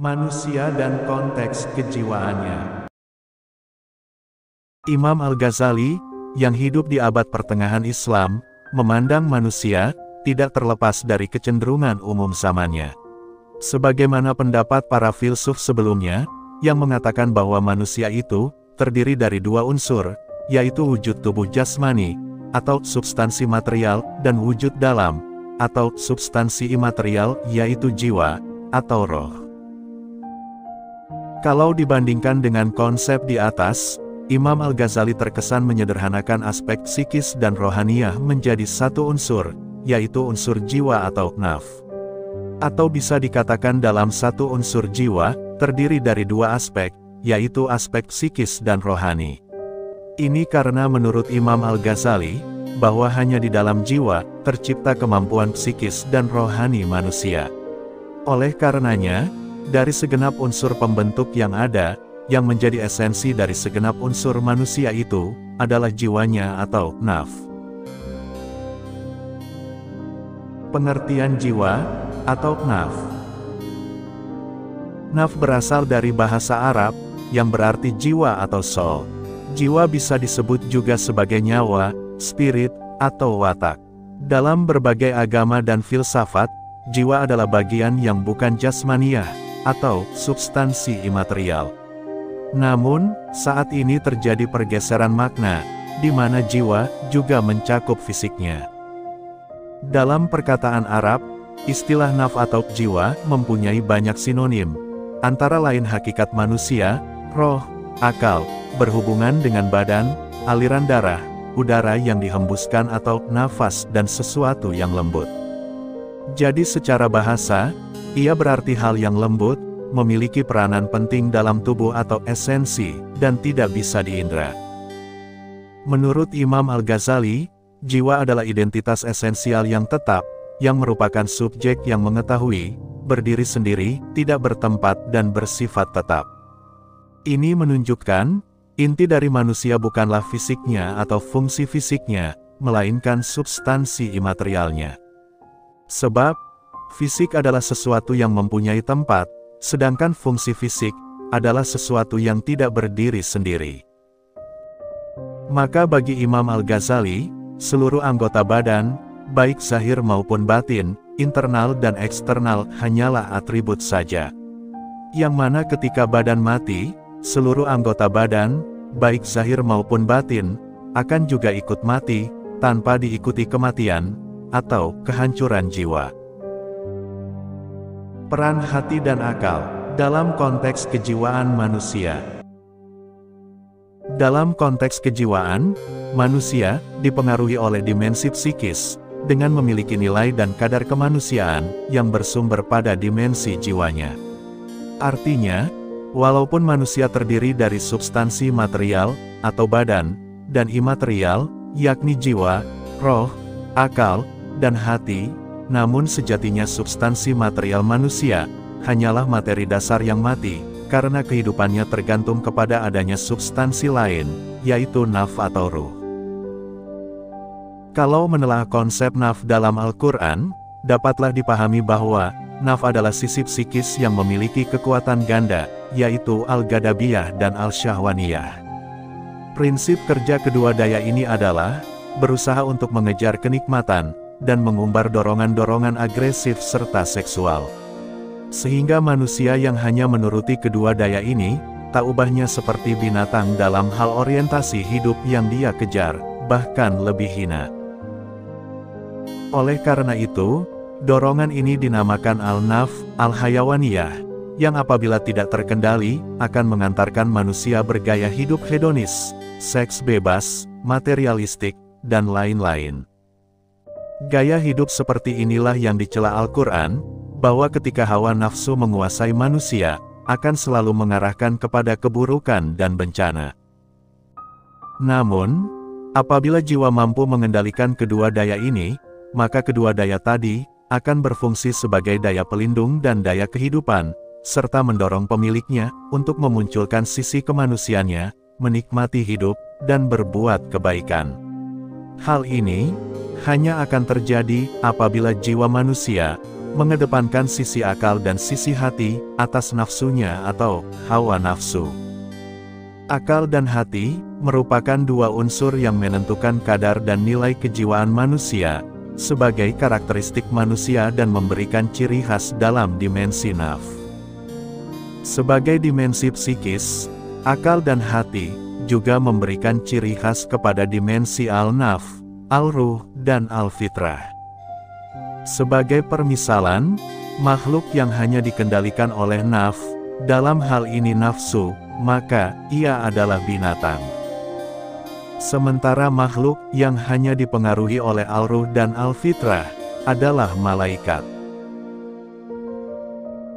Manusia dan konteks kejiwaannya. Imam Al-Ghazali, yang hidup di abad pertengahan Islam, memandang manusia tidak terlepas dari kecenderungan umum zamannya. Sebagaimana pendapat para filsuf sebelumnya, yang mengatakan bahwa manusia itu terdiri dari dua unsur, yaitu wujud tubuh jasmani, atau substansi material, dan wujud dalam, atau substansi imaterial, yaitu jiwa, atau roh. Kalau dibandingkan dengan konsep di atas, Imam Al-Ghazali terkesan menyederhanakan aspek psikis dan rohaniyah menjadi satu unsur, yaitu unsur jiwa atau naf. Atau bisa dikatakan dalam satu unsur jiwa, terdiri dari dua aspek, yaitu aspek psikis dan rohani. Ini karena menurut Imam Al-Ghazali, bahwa hanya di dalam jiwa, tercipta kemampuan psikis dan rohani manusia. Oleh karenanya, dari segenap unsur pembentuk yang ada, yang menjadi esensi dari segenap unsur manusia itu, adalah jiwanya atau naf. Pengertian jiwa, atau naf. Naf berasal dari bahasa Arab, yang berarti jiwa atau soul. Jiwa bisa disebut juga sebagai nyawa, spirit, atau watak. Dalam berbagai agama dan filsafat, jiwa adalah bagian yang bukan jasmaniyah, atau substansi imaterial. Namun, saat ini terjadi pergeseran makna, di mana jiwa juga mencakup fisiknya. Dalam perkataan Arab, istilah naf atau jiwa mempunyai banyak sinonim, antara lain hakikat manusia, roh, akal, berhubungan dengan badan, aliran darah, udara yang dihembuskan atau nafas dan sesuatu yang lembut. Jadi secara bahasa, ia berarti hal yang lembut, memiliki peranan penting dalam tubuh atau esensi, dan tidak bisa diindra. Menurut Imam Al-Ghazali, jiwa adalah identitas esensial yang tetap, yang merupakan subjek yang mengetahui, berdiri sendiri, tidak bertempat dan bersifat tetap. Ini menunjukkan, inti dari manusia bukanlah fisiknya atau fungsi fisiknya, melainkan substansi imaterialnya. Sebab, fisik adalah sesuatu yang mempunyai tempat, sedangkan fungsi fisik adalah sesuatu yang tidak berdiri sendiri. Maka bagi Imam Al-Ghazali, seluruh anggota badan, baik zahir maupun batin, internal dan eksternal hanyalah atribut saja. Yang mana ketika badan mati, seluruh anggota badan, baik zahir maupun batin, akan juga ikut mati, tanpa diikuti kematian, atau kehancuran jiwa. Peran hati dan akal, dalam konteks kejiwaan manusia. Dalam konteks kejiwaan, manusia dipengaruhi oleh dimensi psikis, dengan memiliki nilai dan kadar kemanusiaan, yang bersumber pada dimensi jiwanya. Artinya, walaupun manusia terdiri dari substansi material, atau badan, dan imaterial, yakni jiwa, roh, akal, dan hati, namun sejatinya substansi material manusia, hanyalah materi dasar yang mati, karena kehidupannya tergantung kepada adanya substansi lain, yaitu naf atau ruh. Kalau menelah konsep naf dalam Al-Quran, dapatlah dipahami bahwa, naf adalah sisi psikis yang memiliki kekuatan ganda, yaitu Al-Ghadabiyah dan Al-Syahwaniyah. Prinsip kerja kedua daya ini adalah, berusaha untuk mengejar kenikmatan, dan mengumbar dorongan-dorongan agresif serta seksual. Sehingga manusia yang hanya menuruti kedua daya ini, tak ubahnya seperti binatang dalam hal orientasi hidup yang dia kejar, bahkan lebih hina. Oleh karena itu, dorongan ini dinamakan al-naf, al-hayawaniyah, yang apabila tidak terkendali, akan mengantarkan manusia bergaya hidup hedonis, seks bebas, materialistik, dan lain-lain. Gaya hidup seperti inilah yang dicela Al-Quran, bahwa ketika hawa nafsu menguasai manusia, akan selalu mengarahkan kepada keburukan dan bencana. Namun, apabila jiwa mampu mengendalikan kedua daya ini, maka kedua daya tadi akan berfungsi sebagai daya pelindung dan daya kehidupan, serta mendorong pemiliknya untuk memunculkan sisi kemanusiaannya, menikmati hidup, dan berbuat kebaikan. Hal ini hanya akan terjadi apabila jiwa manusia mengedepankan sisi akal dan sisi hati atas nafsunya atau hawa nafsu. Akal dan hati merupakan dua unsur yang menentukan kadar dan nilai kejiwaan manusia sebagai karakteristik manusia dan memberikan ciri khas dalam dimensi naf. Sebagai dimensi psikis, akal dan hati juga memberikan ciri khas kepada dimensi al-naf, al-ruh, dan al-fitrah. Sebagai permisalan, makhluk yang hanya dikendalikan oleh naf, dalam hal ini nafsu, maka ia adalah binatang. Sementara makhluk yang hanya dipengaruhi oleh al-ruh dan al-fitrah adalah malaikat.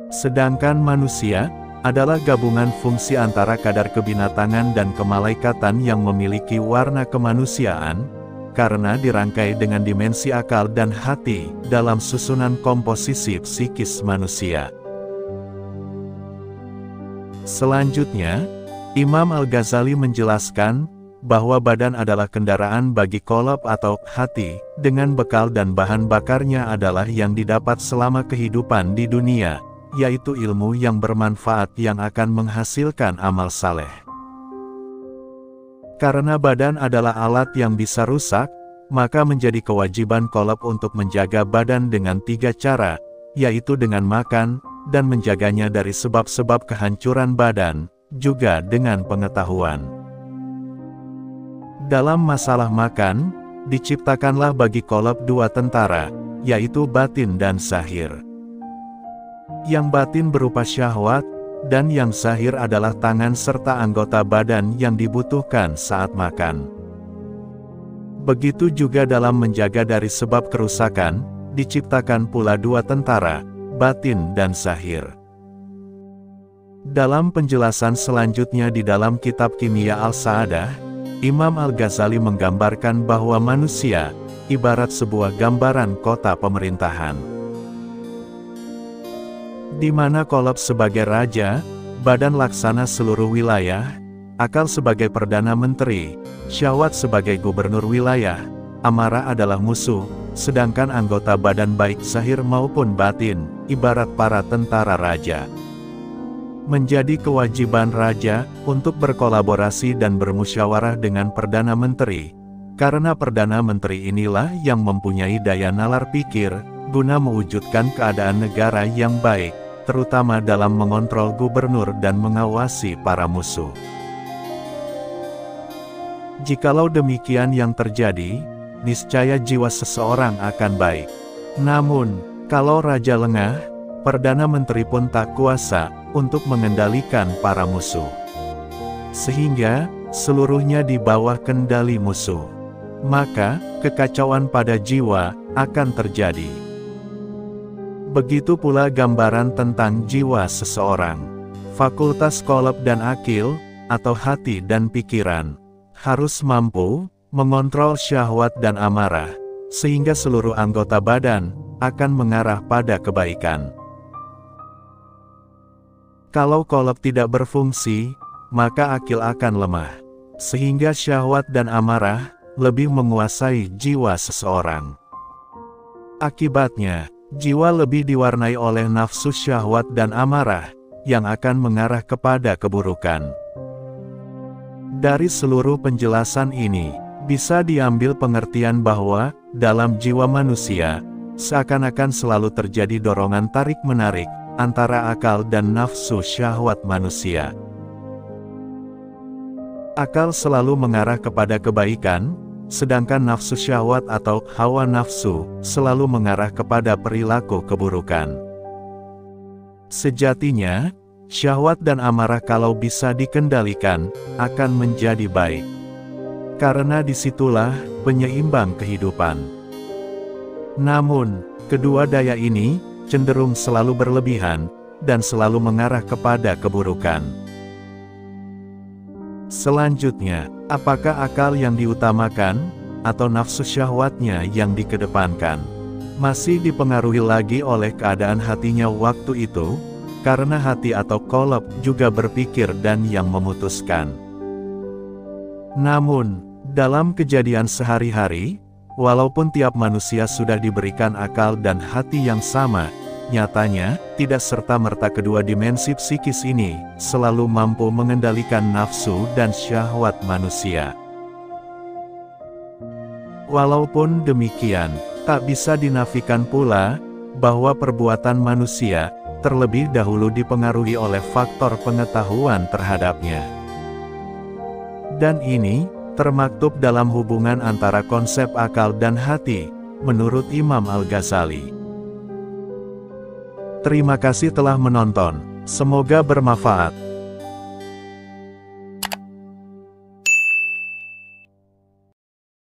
Sedangkan manusia adalah gabungan fungsi antara kadar kebinatangan dan kemalaikatan yang memiliki warna kemanusiaan, karena dirangkai dengan dimensi akal dan hati dalam susunan komposisi psikis manusia. Selanjutnya, Imam Al-Ghazali menjelaskan bahwa badan adalah kendaraan bagi qalb atau hati, dengan bekal dan bahan bakarnya adalah yang didapat selama kehidupan di dunia, yaitu ilmu yang bermanfaat yang akan menghasilkan amal saleh. Karena badan adalah alat yang bisa rusak, maka menjadi kewajiban qalb untuk menjaga badan dengan 3 cara, yaitu dengan makan, dan menjaganya dari sebab-sebab kehancuran badan, juga dengan pengetahuan. Dalam masalah makan, diciptakanlah bagi qalb 2 tentara, yaitu batin dan zahir. Yang batin berupa syahwat, dan yang zahir adalah tangan serta anggota badan yang dibutuhkan saat makan. Begitu juga dalam menjaga dari sebab kerusakan, diciptakan pula 2 tentara, batin dan zahir. Dalam penjelasan selanjutnya di dalam kitab Kimia Al-Sa'adah, Imam Al-Ghazali menggambarkan bahwa manusia ibarat sebuah gambaran kota pemerintahan, di mana qalb sebagai raja, badan laksana seluruh wilayah, akal sebagai perdana menteri, syahwat sebagai gubernur wilayah, amarah adalah musuh, sedangkan anggota badan baik zahir maupun batin, ibarat para tentara raja. Menjadi kewajiban raja untuk berkolaborasi dan bermusyawarah dengan perdana menteri, karena perdana menteri inilah yang mempunyai daya nalar pikir, guna mewujudkan keadaan negara yang baik, terutama dalam mengontrol gubernur dan mengawasi para musuh. Jikalau demikian yang terjadi, niscaya jiwa seseorang akan baik. Namun, kalau raja lengah, perdana menteri pun tak kuasa untuk mengendalikan para musuh. Sehingga, seluruhnya di bawah kendali musuh. Maka, kekacauan pada jiwa akan terjadi. Begitu pula gambaran tentang jiwa seseorang. Fakultas qalb dan akil, atau hati dan pikiran, harus mampu mengontrol syahwat dan amarah, sehingga seluruh anggota badan akan mengarah pada kebaikan. Kalau qalb tidak berfungsi, maka akil akan lemah, sehingga syahwat dan amarah lebih menguasai jiwa seseorang. Akibatnya, jiwa lebih diwarnai oleh nafsu syahwat dan amarah, yang akan mengarah kepada keburukan. Dari seluruh penjelasan ini, bisa diambil pengertian bahwa, dalam jiwa manusia, seakan-akan selalu terjadi dorongan tarik-menarik, antara akal dan nafsu syahwat manusia. Akal selalu mengarah kepada kebaikan, sedangkan nafsu syahwat atau hawa nafsu selalu mengarah kepada perilaku keburukan. Sejatinya, syahwat dan amarah kalau bisa dikendalikan, akan menjadi baik. Karena disitulah penyeimbang kehidupan. Namun, kedua daya ini cenderung selalu berlebihan, dan selalu mengarah kepada keburukan. Selanjutnya, apakah akal yang diutamakan, atau nafsu syahwatnya yang dikedepankan? Masih dipengaruhi lagi oleh keadaan hatinya waktu itu, karena hati atau qalb juga berpikir dan yang memutuskan. Namun, dalam kejadian sehari-hari, walaupun tiap manusia sudah diberikan akal dan hati yang sama, Nyatanya, tidak serta-merta kedua dimensi psikis ini selalu mampu mengendalikan nafsu dan syahwat manusia. Walaupun demikian, tak bisa dinafikan pula bahwa perbuatan manusia terlebih dahulu dipengaruhi oleh faktor pengetahuan terhadapnya. Dan ini termaktub dalam hubungan antara konsep akal dan hati, menurut Imam Al-Ghazali. Terima kasih telah menonton, semoga bermanfaat.